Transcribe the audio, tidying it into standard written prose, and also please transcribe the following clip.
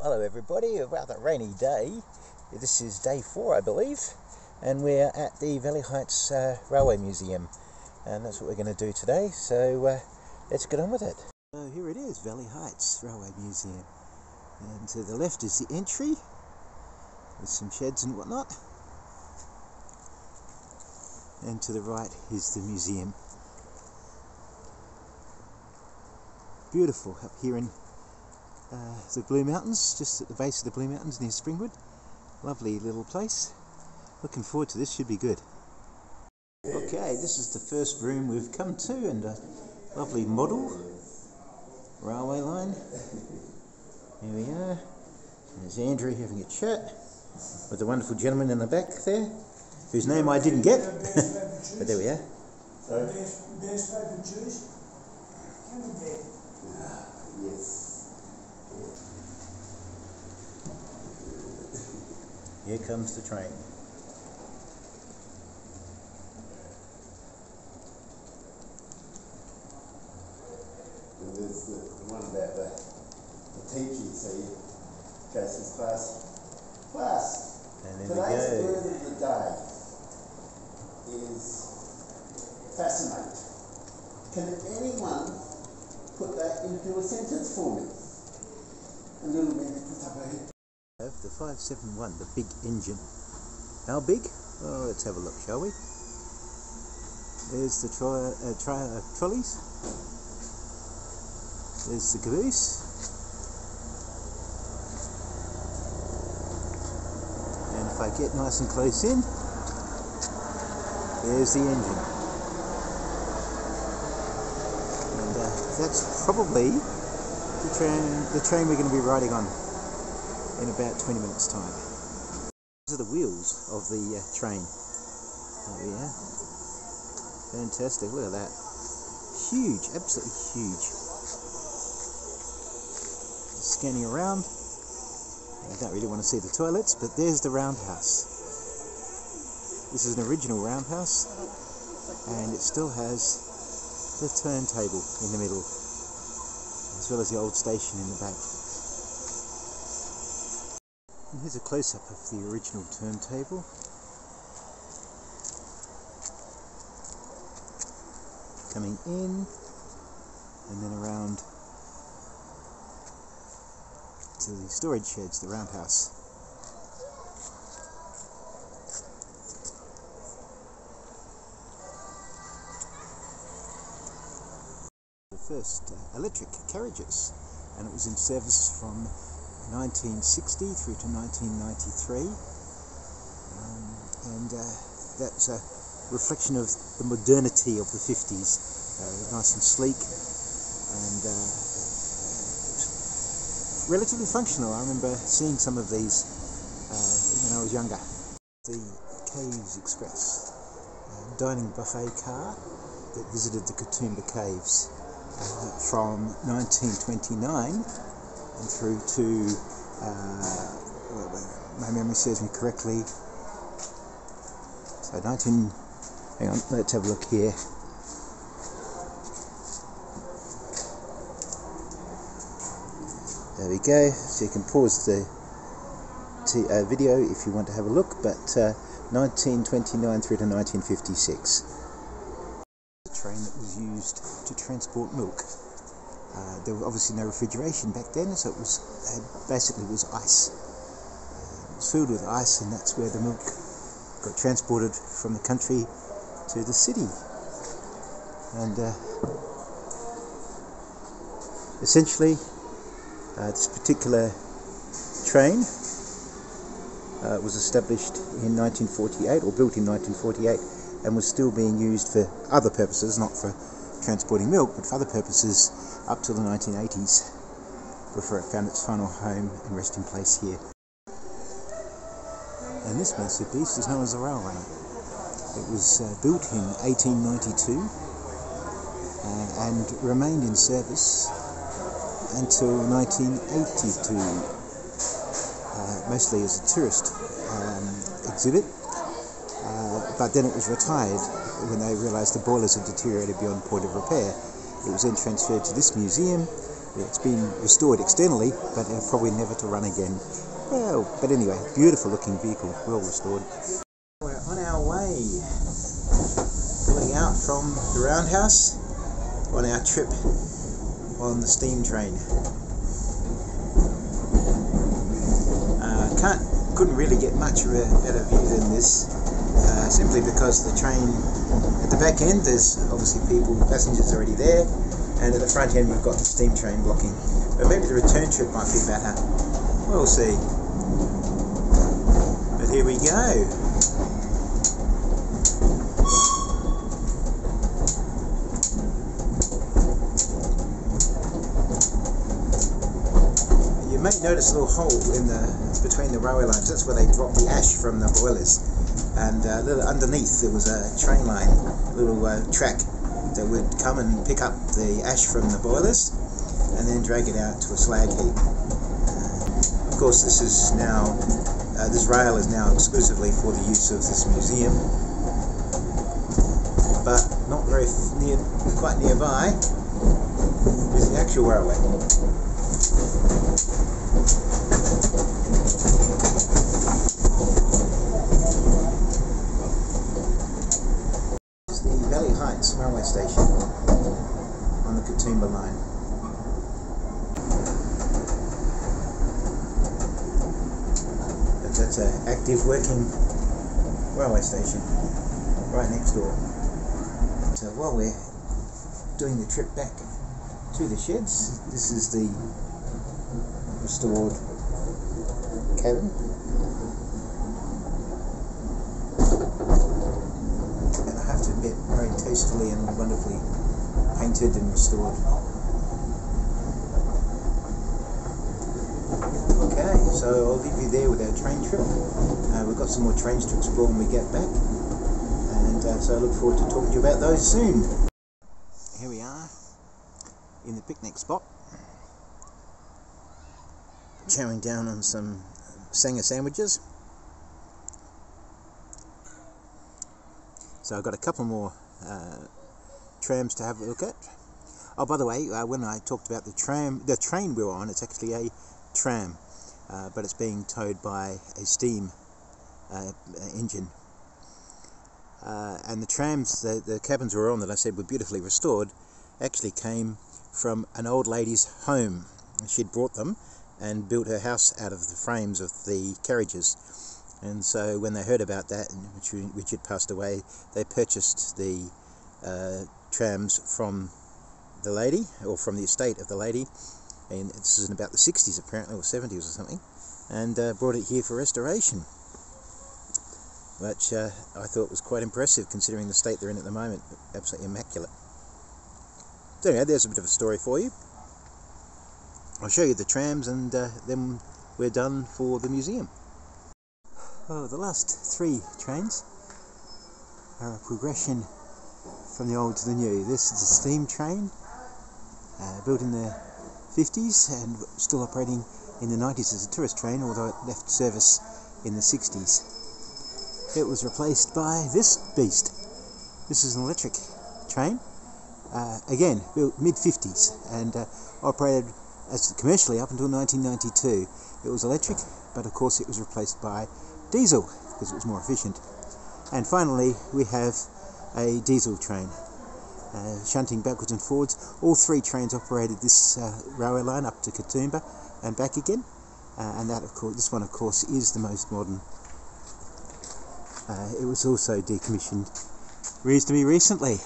Hello everybody, a rather rainy day. This is day 4 I believe, and we're at the Valley Heights Railway Museum, and that's what we're going to do today, so let's get on with it. So here it is, Valley Heights Railway Museum, and to the left is the entry with some sheds and whatnot, and to the right is the museum. Beautiful up here in the Blue Mountains, just at the base of the Blue Mountains near Springwood. Lovely little place. Looking forward to this, should be good. Okay, this is the first room we've come to, and a lovely model railway line. Here we are. There's Andrew having a chat with the wonderful gentleman in the back there, whose name I didn't get, but there we are. Yes. Here comes the train. And there's the one about the teaching, so you go to class. And there Today's we go. word of the day is fascinate. Can anyone put that into a sentence for me? A little bit of a The 571, the big engine. How big? Well, let's have a look, shall we? There's the trolleys. There's the caboose. And if I get nice and close in, there's the engine. And that's probably the train we're going to be riding on in about 20 minutes time. These are the wheels of the train. There we are. Fantastic, look at that. Huge, absolutely huge. Scanning around. I don't really want to see the toilets, but there's the roundhouse. This is an original roundhouse, and it still has the turntable in the middle, as well as the old station in the back. And here's a close-up of the original turntable. Coming in, and then around to the storage sheds, the roundhouse. The first electric carriages, and it was in service from 1960 through to 1993, and that's a reflection of the modernity of the 50s, nice and sleek and relatively functional. I remember seeing some of these when I was younger. The Caves Express, dining buffet car that visited the Katoomba Caves from 1929 and through to, my memory serves me correctly, so hang on, let's have a look here. There we go, so you can pause the video if you want to have a look, but 1929 through to 1956. The train that was used to transport milk. There was obviously no refrigeration back then, so it was basically was ice. It was filled with ice, and that's where the milk got transported from the country to the city. And essentially, this particular train was established in 1948, or built in 1948, and was still being used for other purposes, not for transporting milk, but for other purposes up till the 1980s, before it found its final home and resting place here. And this massive beast is known as the Rail Runner. It was built in 1892 and remained in service until 1982, mostly as a tourist exhibit, but then it was retired when they realised the boilers had deteriorated beyond point of repair. It was then transferred to this museum, It's been restored externally, but probably never to run again. Well, but anyway, beautiful looking vehicle, well restored. We're on our way, pulling out from the roundhouse on our trip on the steam train. Couldn't really get much of a better view than this, simply because the train at the back end, there's obviously passengers already there, and at the front end we've got the steam train blocking. But maybe the return trip might be better. We'll see. But here we go. You may notice a little hole in between the railway lines. That's where they drop the ash from the boilers. And a little underneath there was a train line, a little track that would come and pick up the ash from the boilers and then drag it out to a slag heap. Of course, this rail is now exclusively for the use of this museum, but not quite nearby is the actual railway. Railway station on the Katoomba line. That's an active working railway station right next door. So while we're doing the trip back to the sheds, this is the restored cabin. Very tastefully and wonderfully painted and restored. Okay, so I'll leave you there with our train trip. We've got some more trains to explore when we get back, and so I look forward to talking to you about those soon. Here we are in the picnic spot, chowing down on some sanga sandwiches. So I've got a couple more trams to have a look at. Oh, by the way, when I talked about the train we were on, it's actually a tram, but it's being towed by a steam engine. And the trams, the cabins we were on that I said were beautifully restored, actually came from an old lady's home. She'd brought them and built her house out of the frames of the carriages. And so when they heard about that, which had passed away, they purchased the trams from the lady, or from the estate of the lady, and this is in about the 60s apparently, or 70s or something, and brought it here for restoration, which I thought was quite impressive considering the state they're in at the moment. Absolutely immaculate. So anyway, there's a bit of a story for you. I'll show you the trams, and then we're done for the museum. Oh, the last three trains are a progression from the old to the new. This is a steam train, built in the 50s and still operating in the 90s as a tourist train, although it left service in the 60s. It was replaced by this beast. This is an electric train, again built mid-50s and operated as commercially up until 1992. It was electric, but of course it was replaced by diesel because it was more efficient. And finally we have a diesel train, shunting backwards and forwards. All three trains operated this railway line up to Katoomba and back again, and that, of course, this one of course is the most modern. It was also decommissioned reasonably recently.